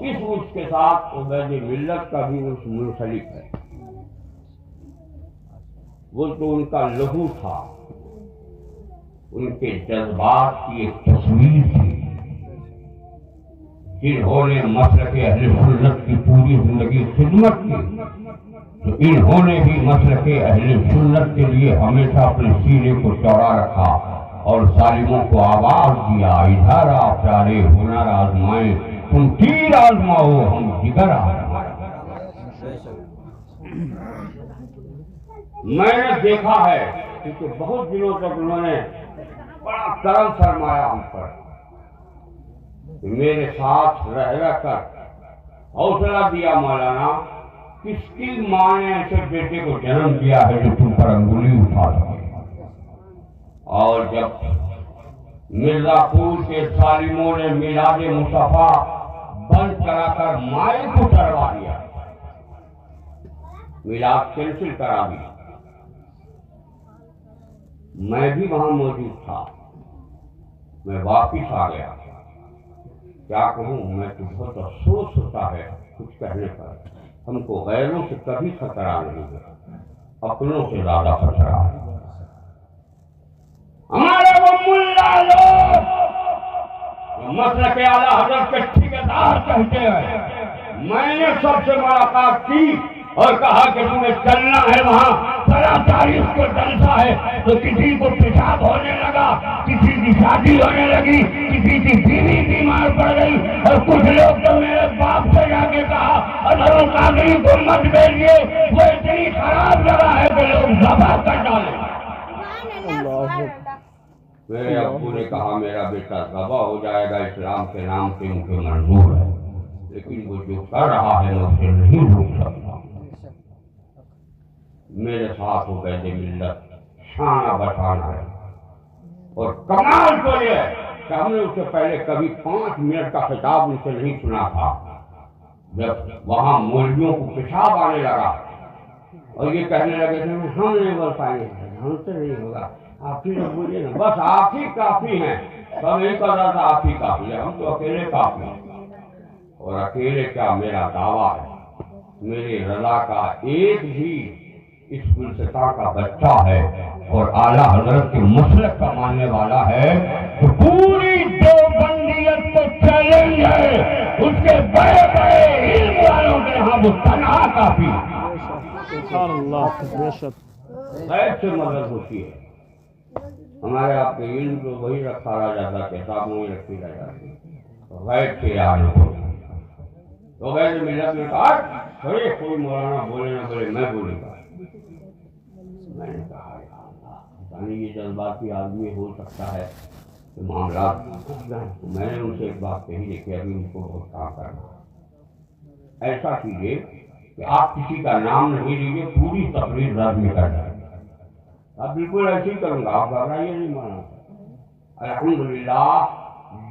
اس عرف کے ساتھ عبید ملت کا بھی عرف منسلک ہے. وہ تو ان کا لہو تھا، ان کے جذبات کی ایک تصویر تھی. جنہوں نے مسلک اہل سنت کی پوری زندگی خدمت کی، تو انہوں نے بھی مسلک اہل سنت کے لیے ہمیشہ اپنے سینے کو چوڑا رکھا اور ظالموں کو آواز دیا، ادھر آ پیارے ہنر آزمائیں، تم تیر آزماؤ ہم جگر آزمائیں. میں نے دیکھا ہے کیونکہ بہت دنوں تک انہوں نے بڑا کرم فرمایا ہم پر، میرے ساتھ رہ رہ کر حوصلہ دیا. مولانا کس کی ماں نے ایسے بیٹے کو جنم دیا ہے جو تم پر انگلی اٹھا سکے؟ اور جب مرزا پور کے ظالموں نے میلاد مصطفیٰ بند کرا کر مائل کو چڑھوا دیا، میلاد کینسل کرا دیا، میں بھی وہاں موجود تھا. میں واپس آ گیا. کیا کہوں، میں تو بہت افسوس ہوتا ہے کچھ کہنے پر. ہم کو غیروں سے کبھی خطرہ نہیں ہے، اپنوں سے زیادہ خطرہ ہے. ہمارے وہ ملا لوگ مسلک اعلیٰ حضرت کے ٹھیکیدار کہتے ہیں. میں نے سب سے ملاقات کی اور کہا کہ تمہیں چلنا ہے وہاں، ذرا تاریخ کو جلسہ ہے. تو کسی کو پیشاب ہونے لگا، کسی کی شادی ہونے لگی، کسی کی بیوی بیمار پڑ گئی، اور کچھ لوگ تو میرے باپ سے جا کے کہا اگر ان قادری کو مت بھیجیے، وہ اتنی خراب جگہ ہے کہ لوگ ذبح کر ڈالیں. میرے ابو نے کہا میرا بیٹا ذبح ہو جائے گا اسلام کے نام سے ان کے منظور ہے، لیکن وہ جو کر رہا ہے میں اسے نہیں روک سکتا. میرے ساتھ عبید ملت شانہ بشانہ ہے. اور کمال تو یہ ہے کہ ہم نے اس سے پہلے کبھی 5 منٹ کا خطاب ان سے نہیں سنا تھا. جب وہاں مولویوں کو پیشاب آنے لگا اور یہ کہنے لگے تھے ہم نہیں بول پائیں گے، ہم سے نہیں ہوگا، آپ ہی لوگ بولیے نا، بس آپ ہی کافی ہیں. سب ایک کہا تھا آپ ہی کافی ہے، ہم تو اکیلے کافی ہیں. اور اکیلے کیا، میرا دعویٰ ہے میرے رضا کا ایک بھی اس فلسفہ کا بچہ ہے اور اعلیٰ حضرت کے مسلک کا ماننے والا ہے تو پوری دیوبندیت کو چیلنج ہے. اس کے بڑے بڑے علم والوں کے ہاں وہ تنہا کافی غیر سے مدد ہوتی ہے. ہمارے آپ کے علم کو وہی رکھا رہ جاتا، کتابوں میں رکھی رہ جاتی، غیر سے آنے کو. تو غیر ملت نے کہا ارے کوئی مولانا بولے نہ بولے، میں بولے گا. میں نے کہا یعنی یہ جذباتی آدمی ہو سکتا ہے کہ معاملات پھنس جائیں. میں نے ان سے ایک بات کہی ہے کہ ابھی ان کو بہت کام کرنا. ایسا کیجیے کہ آپ کسی کا نام نہیں لیجیے، پوری تقریر رد میں کر جائیں. اب بالکل ایسے ہی کروں گا، آپ گھبرائیے نہیں. مانا الحمدللہ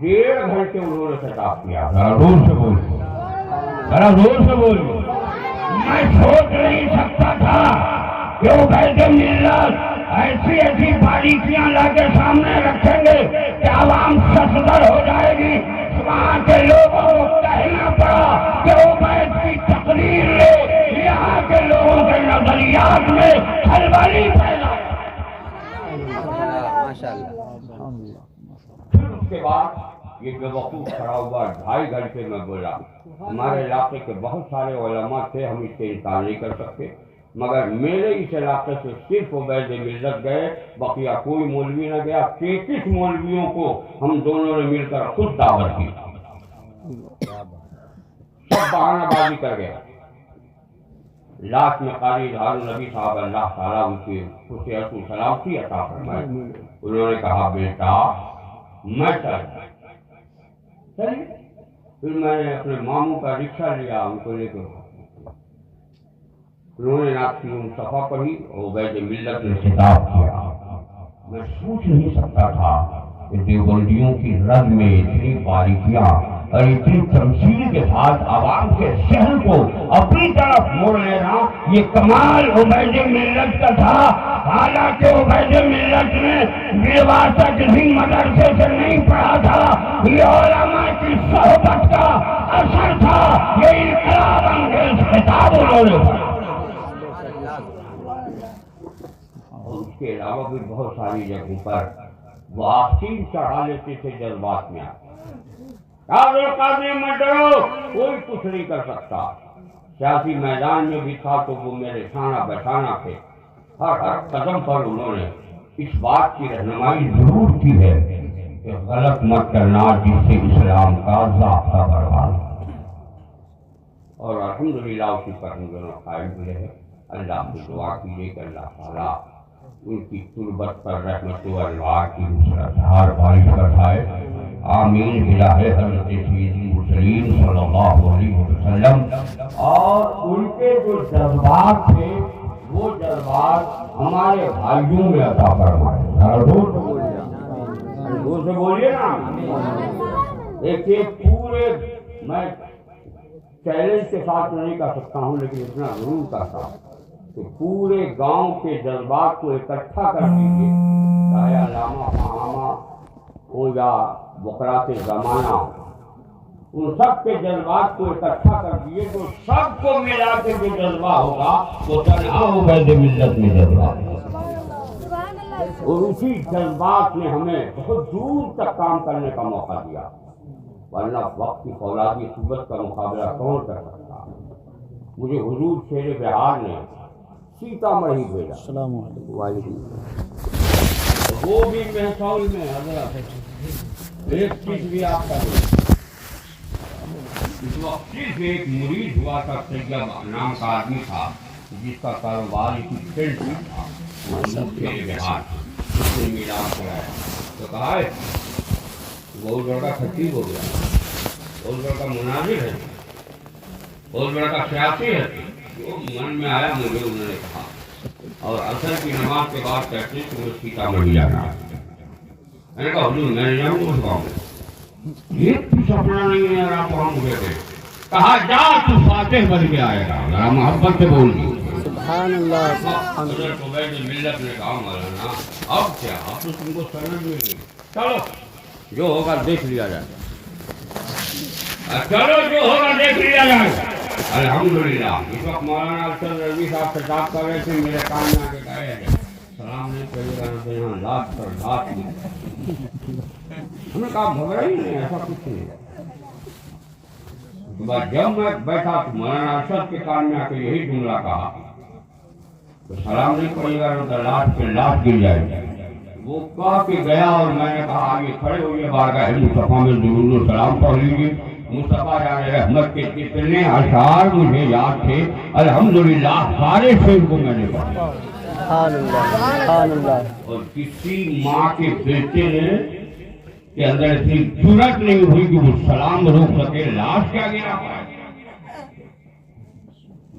1.5 گھنٹے انہوں نے خطاب کیا. ذرا زور سے بولو، ذرا زور سے بولو. میں سوچ نہیں سکتا تھا کہ عبید ملت ایسی ایسی باریکیاں لا کے سامنے رکھیں گے کہ عوام سسدر ہو جائے گی. وہاں کے لوگوں کو کہنا پڑا کہ عبید کی تقریر لے، یہاں کے لوگوں کے نظریات میں ہلوالی پیدا. پھر اس کے بعد یہ بے وقوف کھڑا ہوا 2.5 گھنٹے میں بولا. ہمارے علاقے کے بہت سارے علماء تھے، ہم اس سے انکار نہیں کر سکتے، مگر میرے اس علاقے سے صرف عبید ملت گئے، بقیہ کوئی مولوی نہ گیا. 33 مولویوں کو ہم دونوں نے مل کر خود دعوت دی. سب بہانہ بازی کر گیا. لاسٹ میں قاری اظہار النبی صاحب اللہ تعالیٰ ان کی خصوصیت و سلامتی عطا فرمائے. انہوں نے کہا بیٹا میں چلیے. پھر میں نے اپنے ماموں کا رکشہ لیا، ان کو لے کے انہوں نے نعت مصطفیٰ پڑھی اور عبید ملت نے خطاب کیا. میں سوچ نہیں سکتا تھا کہ دیوبندیوں کی رد میں اتنی باریکیاں اور اتنی تمثیل کے ساتھ عوام کے ذہن کو اپنی طرف موڑ لینا، یہ کمال عبید ملت کا تھا۔ حالانکہ عبید ملت نے بےواسطہ کسی مدرسے سے نہیں پڑھا تھا، یہ علماء کی صحبت کا اثر تھا، یہ انقلاب انگیز خطاب انہوں نے پڑھا۔ اور اس کے علاوہ بھی بہت ساری جگہوں پر وہ آستین چڑھا لیتے تھے جذبات میں۔ مت ڈرو، کوئی کچھ نہیں کر سکتا۔ سیاسی میدان میں بھی تھا تو وہ میرے شانہ بشانہ تھے، ہر قدم پر انہوں نے اس بات کی رہنمائی ضرور کی ہے کہ غلط مت کرنا جس سے اسلام کا ضابطہ برباد۔ اور الحمدللہ اسی پر ہم دونوں قائم ہوئے ہیں۔ اللہ سے دعا کیجیے کہ اللہ تعالیٰ ان کی تربت پر رحمت و انوار کی مسلسل بارش برسائے، آمین بجاہ حضرت سید المرسلین صلی اللہ علیہ وسلم۔ اور ان کے جو جذبات تھے وہ جذبات ہمارے بھائیوں میں عطا فرمائے۔ زور سے بولیے نا۔ دیکھیے پورے، میں چیلنج کے ساتھ نہیں کر سکتا ہوں لیکن اتنا ضرور کرتا ہوں کہ پورے گاؤں کے جذبات کو اکٹھا کر دیجیے، چاہے علامہ فہامہ ہو یا بقرات زمانہ، ان سب کے جذبات کو اکٹھا کر دیے تو سب کو ملا کے جو جذبہ ہوگا وہ تنہا عبید ملت میں جذبہ ہوگا۔ اور اسی جذبات نے ہمیں بہت دور تک کام کرنے کا موقع دیا، ورنہ وقت کی فولادی صورت کا مقابلہ کون کر سکتا۔ مجھے حضور شیر بہار نے سیتامڑھی بھیجا، السلام علیکم، وہ بھی محصول میں حضرت ایک چیز بھی آپ کا اس وقت صرف ایک مرید ہوا تھا، طیب نام کا آدمی تھا جس کا کاروبار اسی فیلڈ میں تھا، شیر بہار اس نے میلاد کرایا تو کہا ہے بہت بڑا خطیب ہو گیا، بہت بڑا مناظر ہے، بہت بڑا سیاسی ہے۔ جو من میں آیا مجھے انہوں نے کہا، اور عصر کی نماز کے بعد کہتے ہیں کہ مجھے سیتامڑھی جانا ہے۔ میں نے کہا حضور میں نہیں جاؤں گا، بتاؤں یہ کچھ اپنا نہیں ہے، اور آپ وہاں ہوئے تھے۔ کہا جا تو فاتح بن کے آئے گا، ذرا محبت سے بول دی۔ سبحان اللہ۔ حضرت عبید ملت نے کہا مولانا اب کیا، اب تو تم کو سند میں نہیں، چلو جو ہوگا دیکھ لیا جائے گا، چلو جو ہوگا دیکھ لیا جائے گا۔ الحمدللہ اس وقت مولانا ارشد رضوی صاحب خطاب کر رہے تھے، میرے کان میں آ کے کہے سلام نہیں کہیے گا تو یہاں لاکھ پر لاکھ نہیں۔ ہم نے کہا گھبرا ہی نہیں، ایسا کچھ نہیں۔ اس کے بعد جب میں بیٹھا تو مولانا ارشد کے کان میں آ کے یہی جملہ کہا تو سلام نہیں پڑے گا تو لاکھ پہ لاکھ گر جائے گا۔ وہ کہا کہ گیا اور میں نے کہا آگے کھڑے ہوئے بارگاہ مصطفیٰ میں درود و سلام پڑھ لیجیے۔ مصطفیٰ جان رحمت کے کتنے اشعار مجھے یاد تھے، الحمدللہ سارے شعر کو میں نے پڑھا۔ اور کسی ماں کے بیٹے نے کے اندر اتنی جرأت نہیں ہوئی کہ وہ سلام روک سکے، لاش کیا گیا۔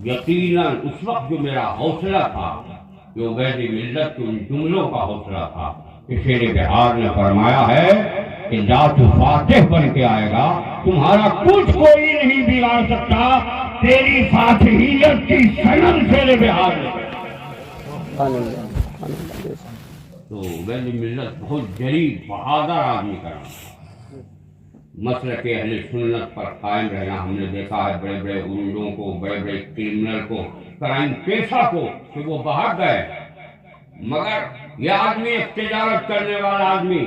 یقیناً اس وقت جو میرا حوصلہ تھا، جو عبید ملت کے ان جملوں کا حوصلہ تھا کہ شیر بہار نے فرمایا ہے کہ جا تو فاتح بن کے آئے گا، تمہارا کچھ کوئی نہیں بگاڑ سکتا، تیری فاتحیت کی سند شیر بہار نے۔ تو عبید ملت بہت جریب بہادر آدمی کا مسلک اہل سنت پر قائم رہنا ہم نے دیکھا ہے۔ بڑے بڑے عروجوں کو، بڑے بڑے کرمنل کو، کرائم پیشہ کو کہ وہ باہر گئے، مگر یہ آدمی ایک تجارت کرنے والا آدمی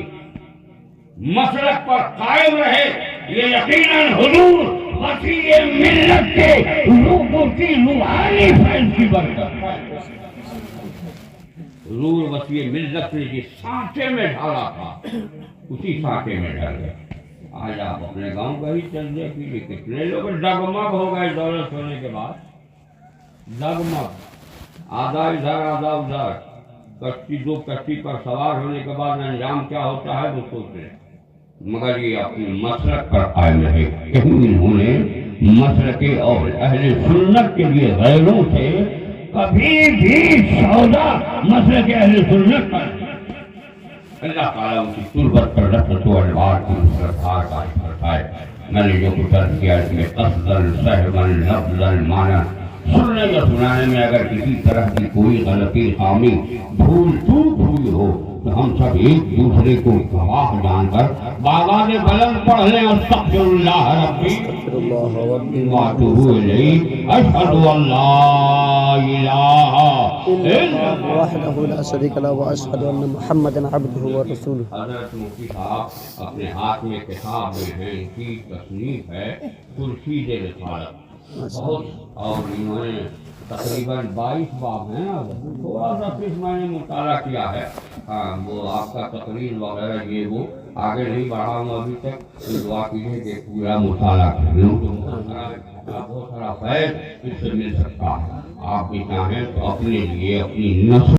مسلک پر قائم رہے، یہ یقیناً حضور وسیع ملت کے لوگوں کی روحانی فیض کی برکت ہے۔ حضور وسیع ملت نے جس سانچے میں ڈھالا تھا اسی سانچے میں ڈھل گئے۔ آج آپ اپنے گاؤں کا ہی چل دیکھیے، کتنے لوگ ڈگمگ ہو گئے دولت ہونے کے بعد، ڈگمگ، آدھا ادھر آدھا ادھر، کشتی دو کشتی پر سوار ہونے کے بعد انجام کیا ہوتا ہے وہ سوچ رہے، مگر یہ اپنے مسلک پر قائم رہے۔ کہیں انہوں نے مسلک اور اہل سنت کے لیے غیروں سے کبھی بھی سودا مسلک اہل سنت پر۔ اللہ تعالیٰ ان کی تربت پر رحمت و انوار کی برسائے۔ میں نے جو کچھ عرض کیا اس میں قصداً سہواً لفظاً معنی سننے یا سنانے میں اگر کسی طرح کی کوئی غلطی خامی بھول چوک ہوئی ہو تو ہم سب ایک دوسرے کو گواہ جان کر باغان بلند پڑھ لیں استغفر اللہ ربی واتوب الیہ اشہد ان لا الہ الا اللہ وحدہ لا شریک لہ واشہد ان محمدا عبدہ ورسولہ. حضرت مفتی صاحب اپنے ہاتھ میں کتاب میں ہیں، ان کی تصنیف ہے خورشید رسالت بہت، اور انہوں نے تقریباً 22 باب ہیں، تھوڑا سا صرف میں نے مطالعہ کیا ہے. ہاں وہ آپ کا تقریر وغیرہ یہ وہ آگے نہیں بڑھا ہوں ابھی تک، دعا کیجیے کہ پورا مطالعہ کر لوں تو بہت سارا فیض اس سے مل سکتا ہے. آپ بھی چاہیں تو اپنے لیے اپنی نسل